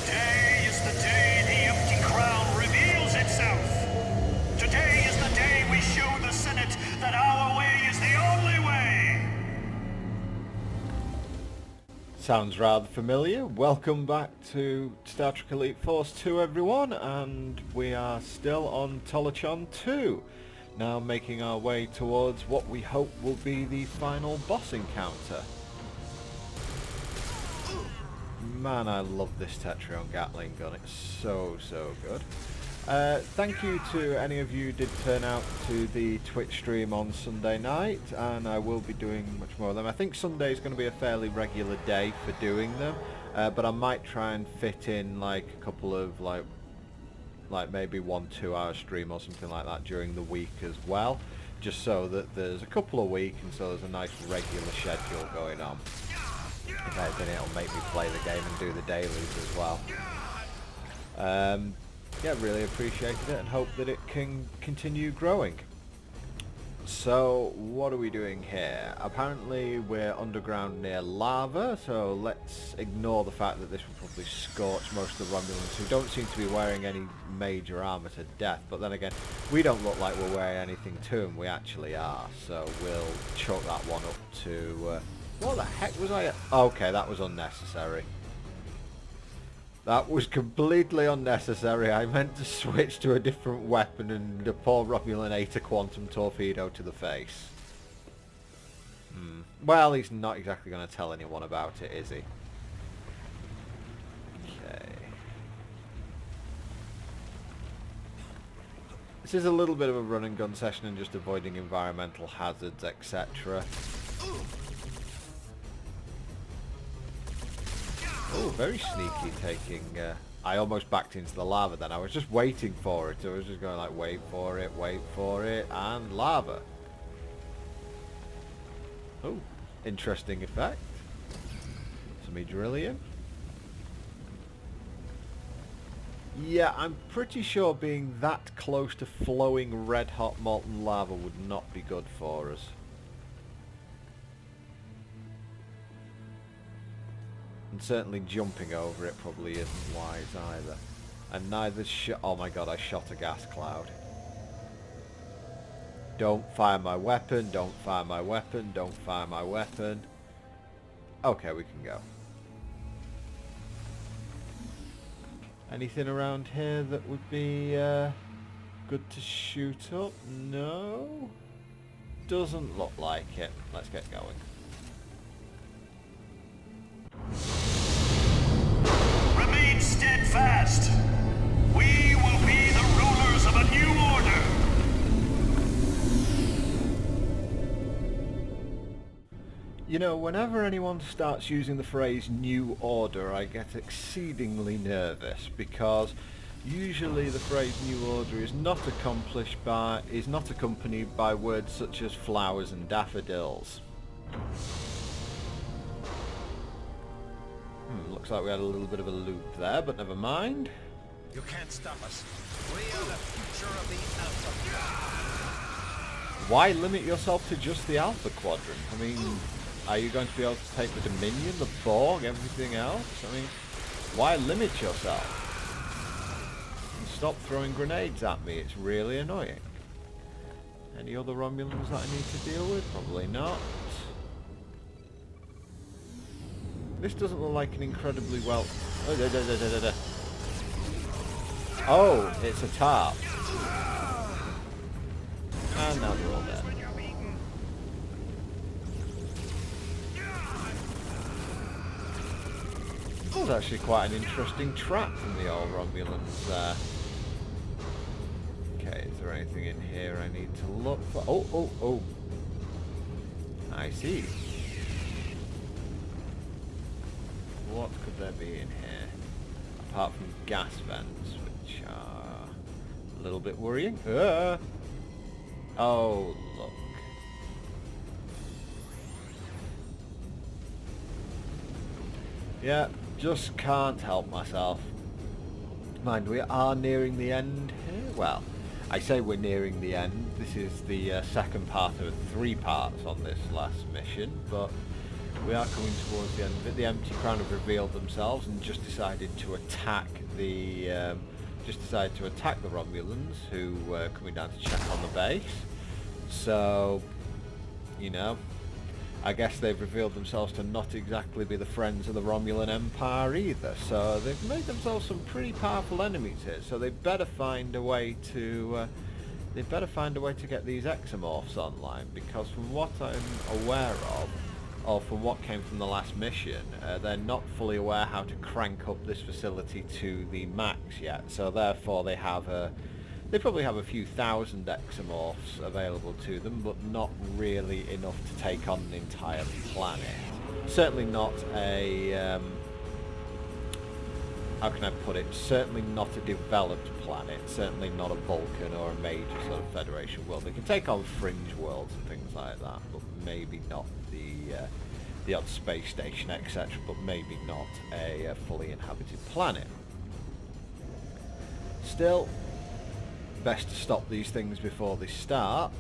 Today is the day the empty crown reveals itself. Today is the day we show the Senate that our way is the only way. Sounds rather familiar. Welcome back to Star Trek Elite Force 2, everyone, and we are still on Tolachon 2. Now making our way towards what we hope will be the final boss encounter. Man, I love this Tetrion Gatling gun. It's so good. Thank you to any of you who did turn out to the Twitch stream on Sunday night, and I will be doing much more of them. I think Sunday is going to be a fairly regular day for doing them, but I might try and fit in like a couple of like maybe 1-2 hour stream or something like that during the week as well, just so that there's a couple a week and so there's a nice regular schedule going on. If anything, it'll make me play the game and do the dailies as well. Yeah, really appreciated it and hope that it can continue growing. So, what are we doing here? Apparently we're underground near lava, so let's ignore the fact that this will probably scorch most of the Romulans who don't seem to be wearing any major armor to death, but then again, we don't look like we're wearing anything to them, we actually are, so we'll chalk that one up to... what the heck was I... okay, that was unnecessary. That was completely unnecessary. I meant to switch to a different weapon and the poor Romulan ate a quantum torpedo to the face. Well, he's not exactly going to tell anyone about it, is he? Okay. This is a little bit of a run and gun session and just avoiding environmental hazards, etc. Oh, very sneaky taking... I almost backed into the lava then. I was just waiting for it. I was just going like, wait for it, and lava. Oh, interesting effect. Some Idrillium. Yeah, I'm pretty sure being that close to flowing red-hot molten lava would not be good for us. And certainly jumping over it probably isn't wise either. And neither oh my god, I shot a gas cloud. Don't fire my weapon, don't fire my weapon, don't fire my weapon. Okay, we can go. Anything around here that would be good to shoot up? No? Doesn't look like it. Let's get going. Remain steadfast. We will be the rulers of a new order. You know, whenever anyone starts using the phrase new order, I get exceedingly nervous because usually the phrase new order is not accompanied by words such as flowers and daffodils. Looks like we had a little bit of a loop there, but never mind. You can't stop us. We are the future of the Alpha. Why limit yourself to just the Alpha Quadrant? I mean, are you going to be able to take the Dominion, the Borg, everything else? I mean, why limit yourself? And stop throwing grenades at me, it's really annoying. Any other Romulans that I need to deal with? Probably not. This doesn't look like an incredibly well... Oh, it's a tarp. And now they're all dead. That was actually quite an interesting trap from the old Romulans there. Okay, is there anything in here I need to look for? Oh. I see. What could there be in here? Apart from gas vents, which are a little bit worrying. Oh, look. Yeah, just can't help myself. Mind, we are nearing the end here. Well, I say we're nearing the end. This is the second part of 3 parts on this last mission, but We are coming towards the end of it. The Empty Crown have revealed themselves and just decided to attack the Romulans who were coming down to check on the base. So, you know, I guess they've revealed themselves to not exactly be the friends of the Romulan Empire either. So they've made themselves some pretty powerful enemies here. So they better find a way to get these Exomorphs online, because from what I'm aware of, or from what came from the last mission, they're not fully aware how to crank up this facility to the max yet. So therefore they probably have a few thousand Exomorphs available to them, but not really enough to take on an entire planet. Certainly not a how can I put it? Certainly not a developed planet. Certainly not a Vulcan or a major sort of Federation world. They can take on fringe worlds and things like that, but maybe not the odd space station, etc. But maybe not a fully inhabited planet. Still, best to stop these things before they start.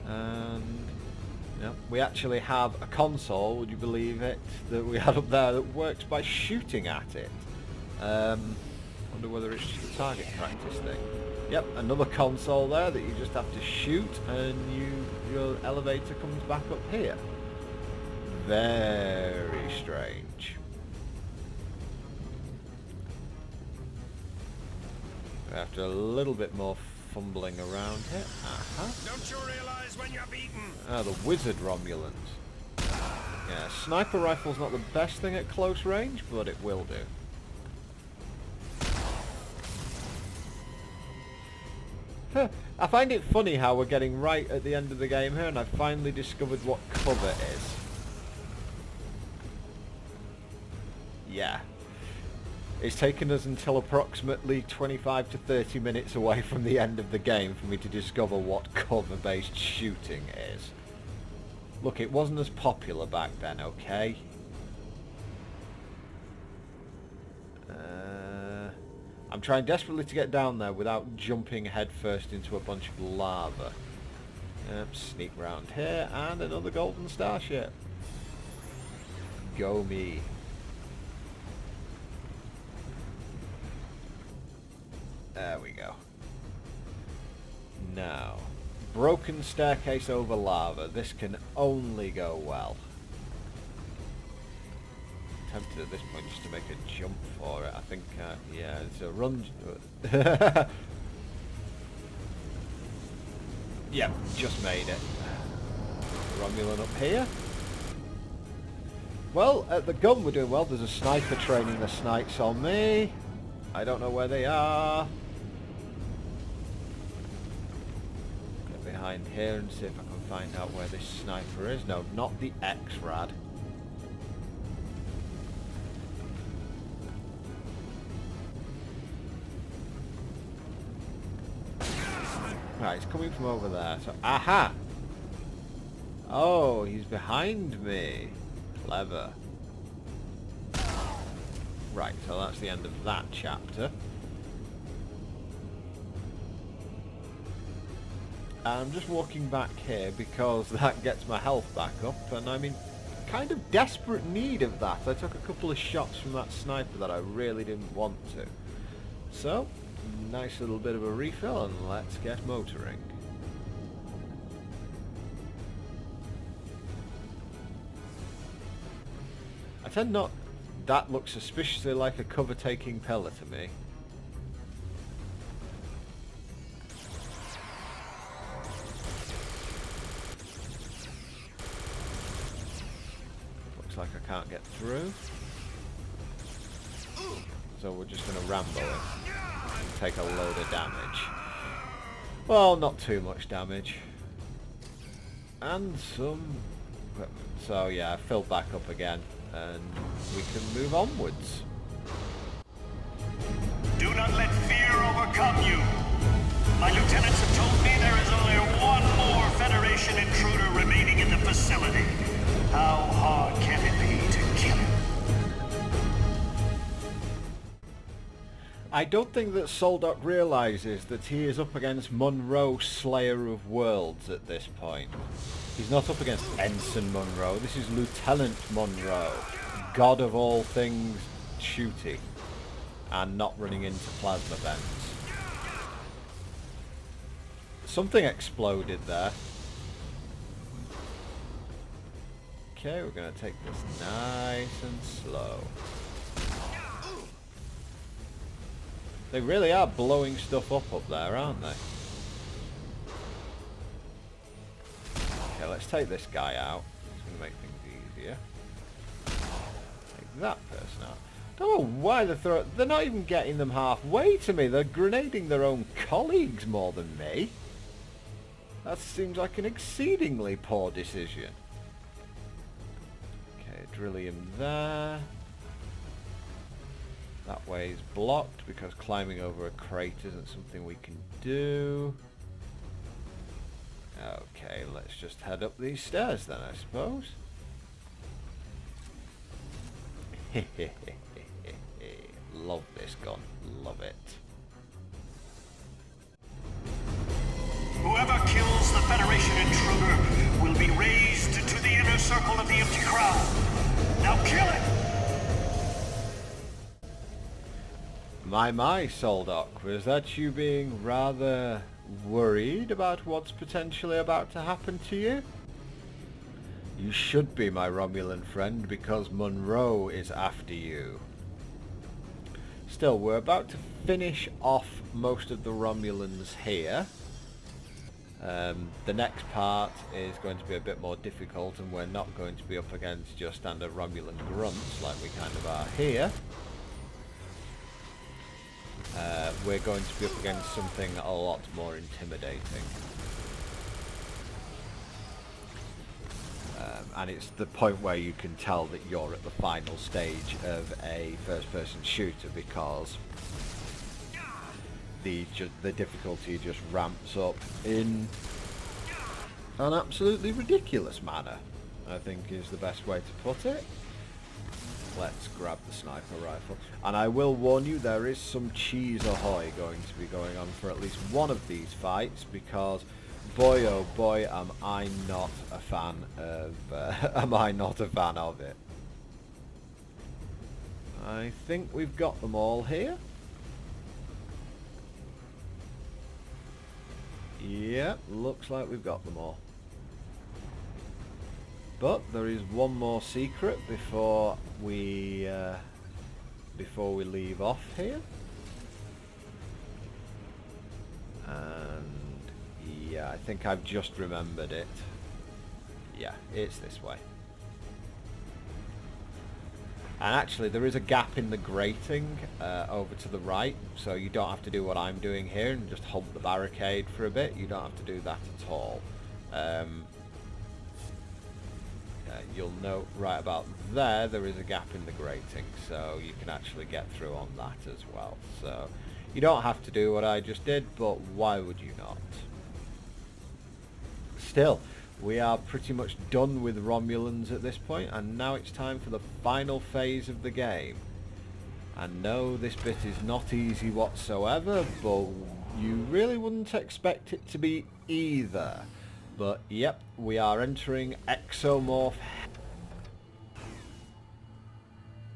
And you know, we actually have a console, would you believe it, that we had up there that works by shooting at it. Wonder whether it's just a target practice thing. Yep, another console there that you just have to shoot and your elevator comes back up here. Very strange. After a little bit more fumbling around here. Don't you realize when you're beaten? Ah, the wizard Romulans. Yeah, sniper rifle's not the best thing at close range, but it will do. I find it funny how we're getting right at the end of the game here, and I've finally discovered what cover is. Yeah. It's taken us until approximately 25 to 30 minutes away from the end of the game for me to discover what cover-based shooting is. Look, it wasn't as popular back then, okay? I'm trying desperately to get down there without jumping headfirst into a bunch of lava. Sneak round here, and another golden starship. Go me. There we go. Now, broken staircase over lava. This can only go well. Tempted at this point just to make a jump for it. I think, yeah, it's a run. Yep, just made it. Romulan up here. Well, at the gun we're doing well. There's a sniper training the snipes on me. I don't know where they are. Get behind here and see if I can find out where this sniper is. No, not the X-Rad. Right, he's coming from over there. So, aha! Oh, he's behind me. Clever. Right, so that's the end of that chapter. I'm just walking back here because that gets my health back up, and I'm in kind of desperate need of that. I took a couple of shots from that sniper that I really didn't want to. So, nice little bit of a refill, and let's get motoring. I tend not... That looks suspiciously like a cover-taking pillar to me. Looks like I can't get through. So we're just going to Rambo it and take a load of damage. Well, not too much damage. And some equipment. So yeah, I filled back up again. And we can move onwards. Do not let fear overcome you. My lieutenants have told me there is only one more Federation intruder remaining in the facility. How hard can it be to kill him? I don't think that Soldock realises that he is up against Munroe, Slayer of Worlds at this point. He's not up against Ensign Munroe, this is Lieutenant Munroe, god of all things shooting, and not running into plasma vents. Something exploded there. Okay, we're going to take this nice and slow. They really are blowing stuff up there, aren't they? Okay, let's take this guy out. It's going to make things easier. Take that person out. Don't know why they're not even getting them halfway to me. They're grenading their own colleagues more than me. That seems like an exceedingly poor decision. Okay, drillium there. That way is blocked because climbing over a crate isn't something we can do. Okay, let's just head up these stairs then, I suppose. Love this gun. Love it. Whoever kills the Federation intruder will be raised to the inner circle of the Empty Crown. Now kill it! My, Soldock, was that you being rather worried about what's potentially about to happen to you? You should be, my Romulan friend, because Munroe is after you. Still, we're about to finish off most of the Romulans here. The next part is going to be a bit more difficult, and we're not going to be up against just standard Romulan grunts like we kind of are here. We're going to be up against something a lot more intimidating. And it's the point where you can tell that you're at the final stage of a first-person shooter, because the difficulty just ramps up in an absolutely ridiculous manner, I think is the best way to put it. Let's grab the sniper rifle. And I will warn you, there is some cheese ahoy going to be going on for at least one of these fights, because boy oh boy am I not a fan of it. I think we've got them all here. Yep, looks like we've got them all. But there is one more secret before we leave off here. And yeah, I think I've just remembered it. Yeah, it's this way. And actually there is a gap in the grating over to the right, so you don't have to do what I'm doing here and just hump the barricade for a bit. You don't have to do that at all. You'll note right about there is a gap in the grating, so you can actually get through on that as well. So you don't have to do what I just did, but why would you not? Still, we are pretty much done with Romulans at this point, and now it's time for the final phase of the game. And no, this bit is not easy whatsoever, but you really wouldn't expect it to be either. But yep, we are entering Exomorph.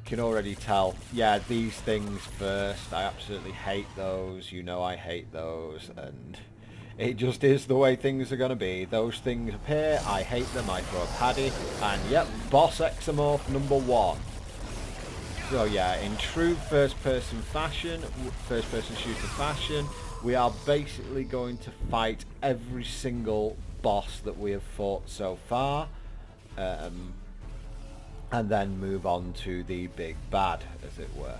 Can already tell. Yeah, these things first. I absolutely hate those. You know I hate those, and it just is the way things are going to be. Those things appear, I hate them, I throw a paddy, and yep, boss Exomorph number 1. So yeah, in true first-person shooter fashion, we are basically going to fight every single boss that we have fought so far, and then move on to the big bad, as it were,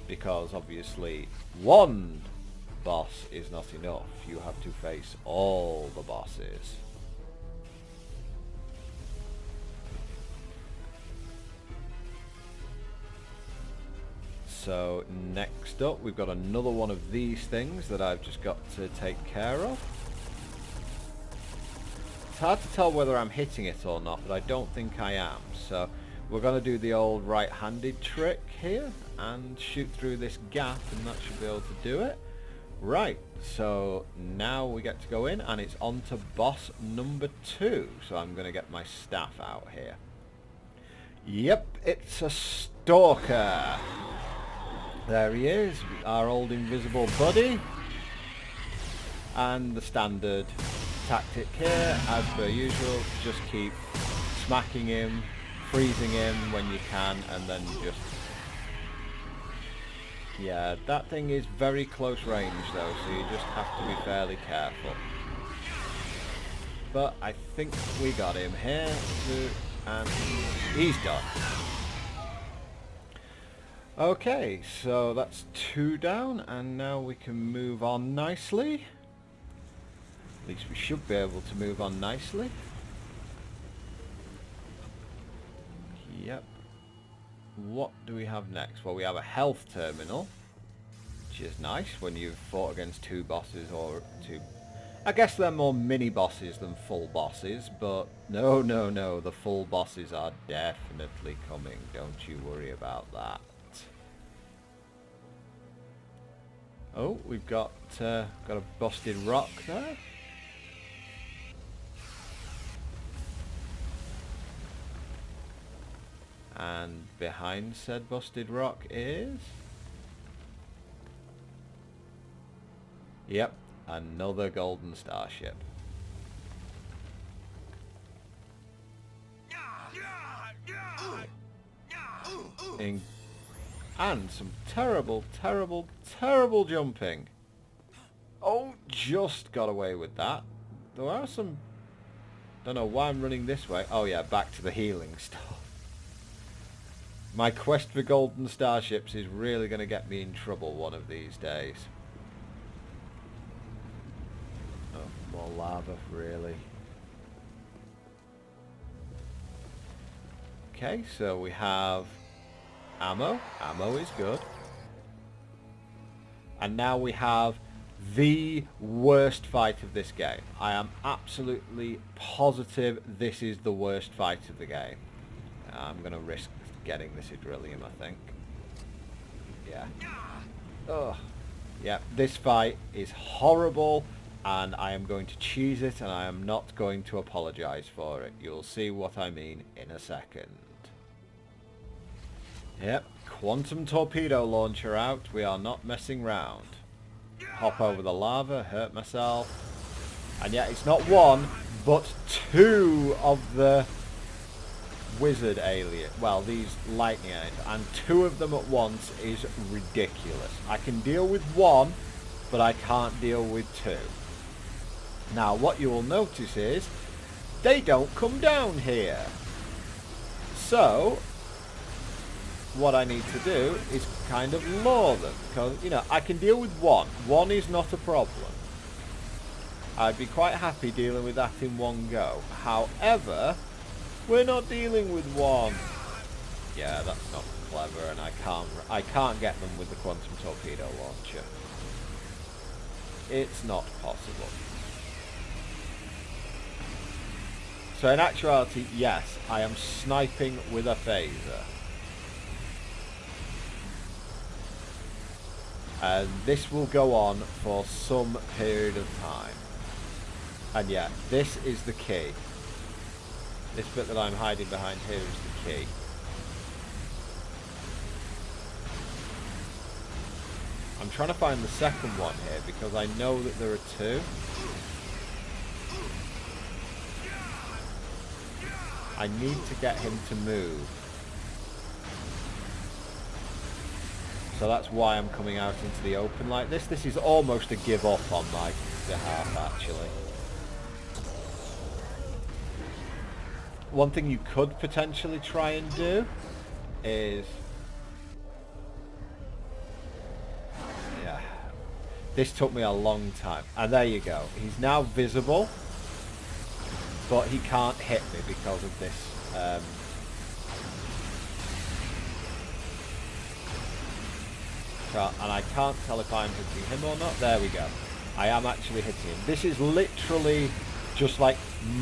because obviously one boss is not enough. You have to face all the bosses. So next up we've got another one of these things that I've just got to take care of. It's hard to tell whether I'm hitting it or not, but I don't think I am. So we're going to do the old right-handed trick here and shoot through this gap, and that should be able to do it. Right, so now we get to go in, and it's on to boss number 2. So I'm going to get my staff out here. Yep, it's a stalker. There he is, our old invisible buddy. And the standard tactic here, as per usual, just keep smacking him, freezing him when you can, and then just... Yeah, that thing is very close range though, so you just have to be fairly careful. But I think we got him here, and he's done. Okay, so that's 2 down, and now we can move on nicely. At least we should be able to move on nicely. Yep. What do we have next? Well, we have a health terminal, which is nice when you've fought against 2 bosses or 2... I guess they're more mini bosses than full bosses, but no, the full bosses are definitely coming. Don't you worry about that. Oh, we've got a busted rock there. And behind said busted rock is... Yep, another golden starship. And some terrible jumping. Oh, just got away with that. There are some... Don't know why I'm running this way. Oh yeah, back to the healing stuff. My quest for golden starships is really going to get me in trouble one of these days. Oh, more lava, really. Okay, so we have ammo. Ammo is good. And now we have the worst fight of this game. I am absolutely positive this is the worst fight of the game. I'm going to risk getting this Hydrillium, I think. Yeah. Ugh. Yeah, this fight is horrible, and I am going to cheese it, and I am not going to apologise for it. You'll see what I mean in a second. Yep, quantum torpedo launcher out. We are not messing round. Hop over the lava, hurt myself. And yeah, it's not 1, but 2 of the wizard alien, well, these lightning aliens, and 2 of them at once is ridiculous. I can deal with 1, but I can't deal with 2. Now what you will notice is they don't come down here. So what I need to do is kind of lure them, because, you know, I can deal with 1. 1 is not a problem. I'd be quite happy dealing with that in one go. However, we're not dealing with 1. Yeah, that's not clever, and I can't get them with the quantum torpedo launcher. It's not possible. So in actuality, yes, I am sniping with a phaser. And this will go on for some period of time. And yeah, this is the key. This bit that I'm hiding behind here is the key. I'm trying to find the second one here because I know that there are 2. I need to get him to move. So that's why I'm coming out into the open like this. This is almost a give up on my behalf, actually. One thing you could potentially try and do is... Yeah. This took me a long time. And there you go. He's now visible, but he can't hit me because of this. And I can't tell if I'm hitting him or not. There we go. I am actually hitting him. This is literally just like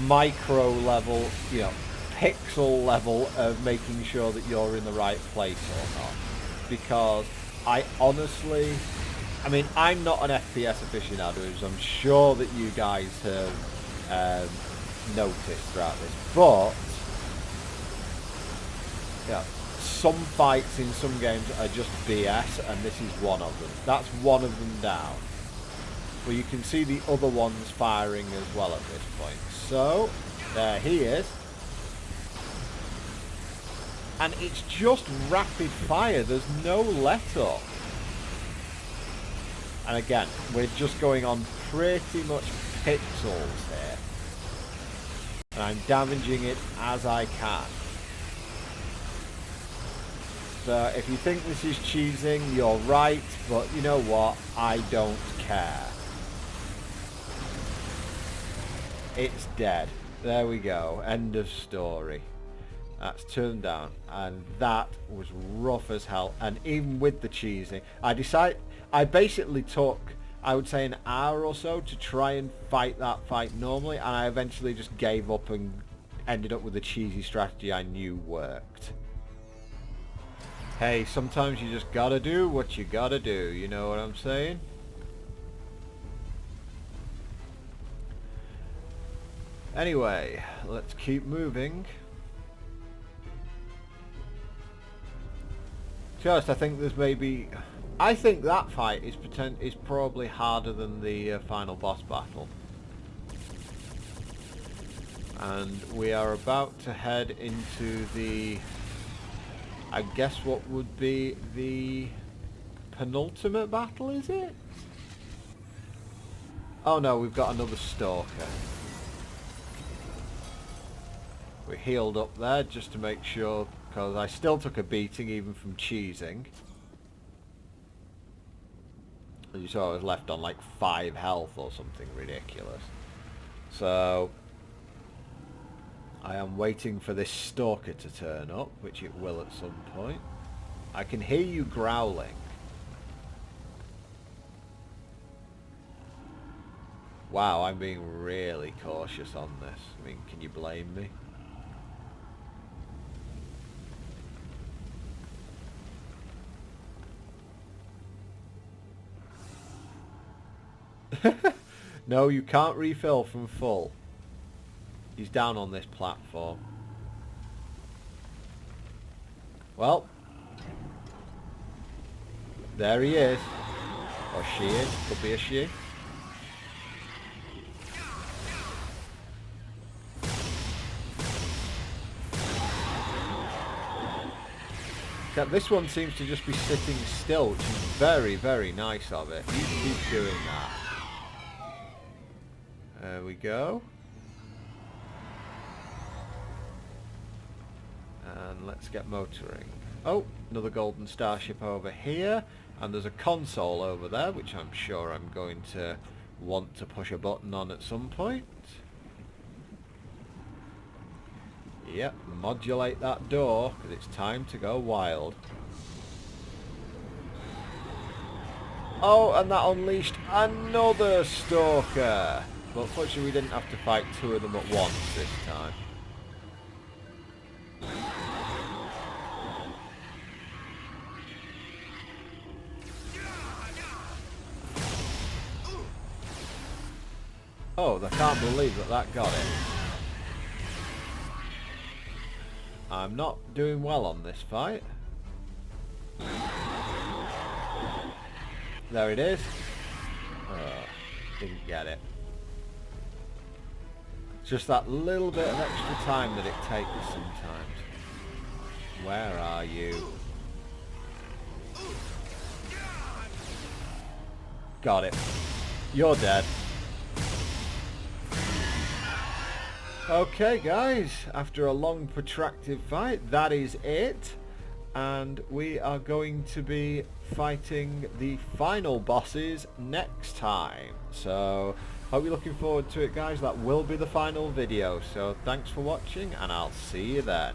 micro level, you know, pixel level of making sure that you're in the right place or not. Because I honestly... I mean, I'm not an FPS aficionado, as I'm sure that you guys have noticed throughout this. But, yeah, some fights in some games are just BS, and this is one of them. That's one of them down. Well, you can see the other ones firing as well at this point. So, there he is. And it's just rapid fire. There's no let-up. And again, we're just going on pretty much pixels here. And I'm damaging it as I can. So if you think this is cheesing, you're right. But you know what? I don't care. It's dead. There we go. End of story. That's turned down. And that was rough as hell. And even with the cheesing, I basically took, I would say, an hour or so to try and fight that fight normally. And I eventually just gave up and ended up with a cheesy strategy I knew worked. Hey, sometimes you just gotta do what you gotta do. You know what I'm saying? Anyway, let's keep moving. Just, I think there's maybe... I think that fight is probably harder than the final boss battle. And we are about to head into the... I guess what would be the penultimate battle, is it? Oh no, we've got another stalker. We healed up there just to make sure, because I still took a beating even from cheesing. As you saw, I was left on like 5 health or something ridiculous. So I am waiting for this stalker to turn up, which it will at some point. I can hear you growling. Wow, I'm being really cautious on this. I mean, can you blame me? No, you can't refill from full. He's down on this platform. Well, there he is. Or she is. Could be a she. Except this one seems to just be sitting still, which is very, very nice of it. You keep doing that. There we go. And let's get motoring. Oh, another golden starship over here. And there's a console over there, which I'm sure I'm going to want to push a button on at some point. Yep, modulate that door, because it's time to go wild. Oh, and that unleashed another stalker. But fortunately we didn't have to fight 2 of them at once this time. Oh, I can't believe that got it. I'm not doing well on this fight. There it is. Didn't get it. It's just that little bit of extra time that it takes sometimes. Where are you? Got it. You're dead. Okay guys, after a long protracted fight, that is it. And we are going to be fighting the final bosses next time. So, hope you're looking forward to it guys. That will be the final video. So, thanks for watching and I'll see you then.